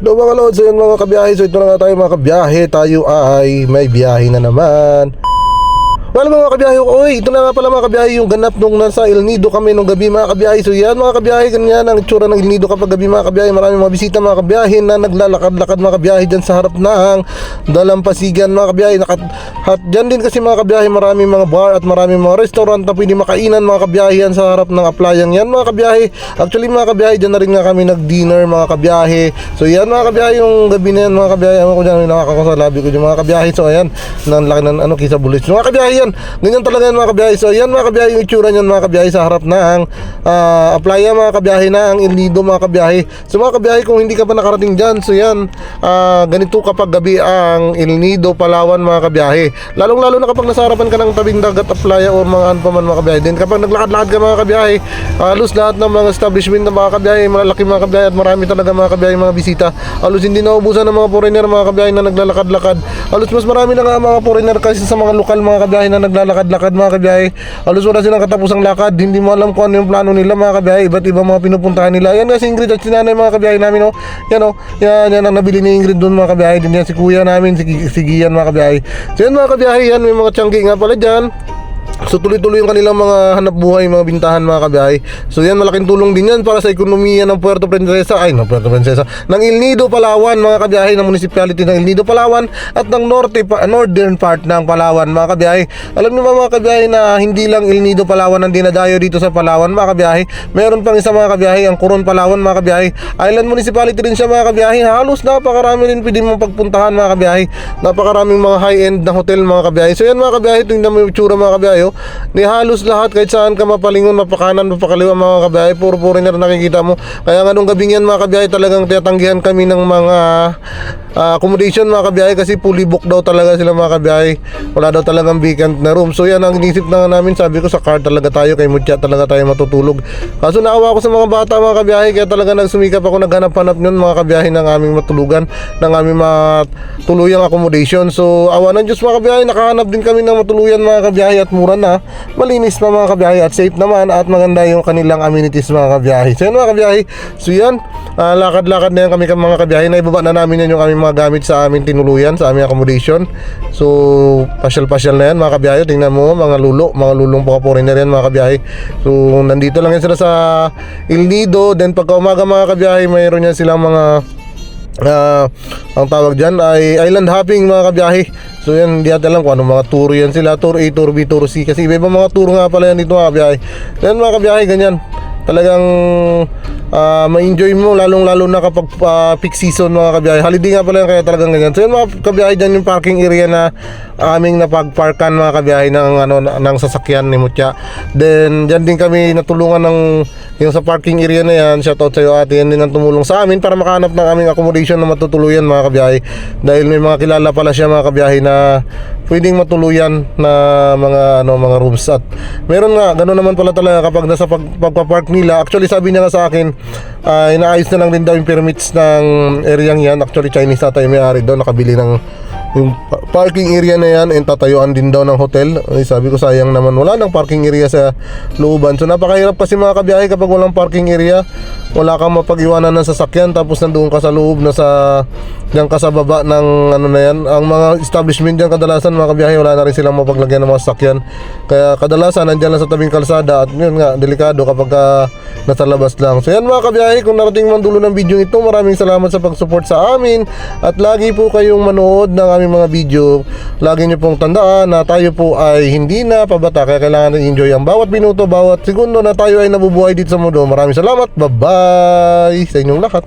Hello mga lods, so yun mga kabiyahe. So ito na nga tayo mga kabiyahe. Tayo ay may biyahe na naman. Well mga kabiyahe, ito na nga pala mga kabiyahe yung ganap nung nasa El Nido kami nung gabi mga kabiyahe. So yan mga kabiyahe, ganyan ang itsura ng El Nido kapag gabi mga kabiyahe. Maraming mga bisita mga kabiyahe na naglalakad-lakad mga kabiyahe dyan sa harap ng Dalampasigan mga kabiyahe. At dyan din kasi mga kabiyahe, maraming mga bar at maraming mga restaurant na pwede makainan mga kabiyahe yan sa harap ng aplayang yan mga kabiyahe. Actually mga kabiyahe, dyan na rin nga kami nag-dinner mga kabiyahe. So yan mga kabiyahe, yung gabi na yan mga kabiyahe. Ako dyan, nakakasalabi ko dyan mga kabiyahe. So ayan, nang laki ng kisa bulis mga kabiyahe. Ganyan talaga yan mga kabiyahe. So yan mga kabiyahe yung itsura niyan mga kabiyahe sa harap ng playa mga kabiyahe na ang El Nido mga kabiyahe. So mga kabiyahe, kung hindi ka pa nakarating dyan, so yan, ganito kapag gabi ang El Nido, Palawan mga kabiyahe. Lalong lalo na kapag nasa harapan ka ng tabing dagat at playa o mga ano pa man mga kabiyahe. Then kapag naglakad-lakad ka mga kabiyahe, halos lahat ng mga establishment na mga kabiyahe, malalaki mga kabiyahe at marami talaga mga kabiyahe mga bisita. Halos hindi naubusan ng mga foreigner mga kabiyahe na naglalakad-lakad. Halos mas marami na nga mga foreigner kasi sa mga lokal mga kabiyahe na naglalakad-lakad mga kabiyahe. Halos wala silang katapusang lakad, hindi mo alam kung ano yung plano nila mga kabiyahe. Iba't ibang mga pinupuntahan nila. Yan kasi Ingrid at si nanay mga kabiyahe namin, oh. Yan, oh. Yan ang nabili ni Ingrid doon mga kabiyahe. Din yan si kuya namin, si Gian mga kabiyahe. So yan mga kabiyahe, yan may mga tiyanggi nga pala dyan. So tuloy-tuloy yung kanilang mga hanap buhay, mga bintahan mga kabiyahe. So yan, malaking tulong din yan para sa ekonomiya ng Puerto Princesa, ng El Nido, Palawan mga kabiyahe, ng municipality ng El Nido, Palawan at ng northern part ng Palawan mga kabiyahe. Alam niyo ba mga kabiyahe na hindi lang El Nido, Palawan ang dinadayo dito sa Palawan mga kabiyahe. Meron pang isa mga kabiyahe, ang Coron, Palawan mga kabiyahe. Island municipality rin siya mga kabiyahe. Halos napakarami rin pwede mong pagpuntahan mga kabiyahe. Napakaraming mga high-end na hotel mga kabiyahe. So yan mga kabiyahe, tingnan mo yung itsura mga kabiyahe. Ni halos lahat, kahit saan ka mapalingon, mapakanan, mapakaliwa mga kabiyahe, puro foreigner nakikita mo. Kaya nga nung gabing yan mga kabiyahe, talagang tinatanggihan kami ng mga accommodation mga kabiyahe kasi fully booked daw talaga sila mga kabiyahe. Wala daw talagang vacant na room. So yan ang inisip na namin, sabi ko sa car talaga tayo, kay Mutya talaga tayo matutulog. Kaso naawa ko sa mga bata mga kabiyahe, kaya talaga nagsumikap ako, naghanap-hanap yun mga kabiyahe ng aming matulugan, ng aming matuluyang accommodation. So awa ng Diyos mga kabiyahe, nakahanap din kami ng matuluyan mga kabiyahe at mura na, malinis pa mga kabiyahe at safe naman at maganda yung kanilang amenities mga kabiyahe. So yan mga kabiyahe, so yan, lakad-lakad na yan kami mga kabiyahe. Naibaba na namin yan yung aming mga gamit sa aming tinuluyan, sa aming accommodation. So pasyal-pasyal na yan mga kabiyahe. Tingnan mo mga lulong mga foreigner yan mga kabiyahe. So nandito lang yan sila sa El Nido. Then pagka umaga mga kabiyahe, mayroon yan silang mga ang tawag dyan ay island hopping mga kabiyahe. So yan, hindi natin alam kung anong mga tour yan sila, tour A, tour B, tour C, kasi iba-iba mga tour nga pala yan dito mga kabiyahe. Yan mga kabiyahe, ganyan talagang ma-enjoy mo, lalong-lalo na kapag peak season mga kabiyahe. Holiday nga pala yan, kaya talagang ganyan. So yan mga kabiyahe, dyan yung parking area na aming napagparkan mga kabiyahe ng sasakyan ni Mutya. Then dyan din kami natulungan ng yung sa parking area na yan. Shoutout sa iyo ate, yan din ang tumulong sa amin para makahanap ng aming accommodation na matutuluyan mga kabiyahe. Dahil may mga kilala pala siya mga kabiyahe na pwedeng matuluyan na mga rooms. At meron nga, ganoon naman pala talaga kapag nasa pagpapark nila. Actually sabi niya nga sa akin, inaayos na lang din daw yung permits ng area yan. Actually Chinese tatay may-ari daw, nakabili ng yung parking area na yan, and tatayuan din daw ng hotel. Ay, sabi ko sayang naman, wala nang parking area sa looban. So napakahirap kasi mga kabiyahe kapag walang parking area, wala kang mapag-iwanan ng sasakyan, tapos nandoon ka sa loob na diyan ka sa baba ng na yan. Ang mga establishment diyan kadalasan mga kabiyahe, wala na rin silang mapaglagyan ng mga sasakyan. Kaya kadalasan nandiyan lang sa tabing kalsada, at yun nga, delikado kapag nasa labas lang. So yan mga kabiyahe, kung narating man dulo ng video ito, maraming salamat sa pag-support sa amin. At lagi po kayong manood ng aming mga video. Lagi nyo pong tandaan na tayo po ay hindi na pabata, kaya kailangan enjoy ang bawat minuto, bawat segundo na tayo ay nabubuhay dito sa mundo. Maraming salamat, bye bye sa inyong lahat.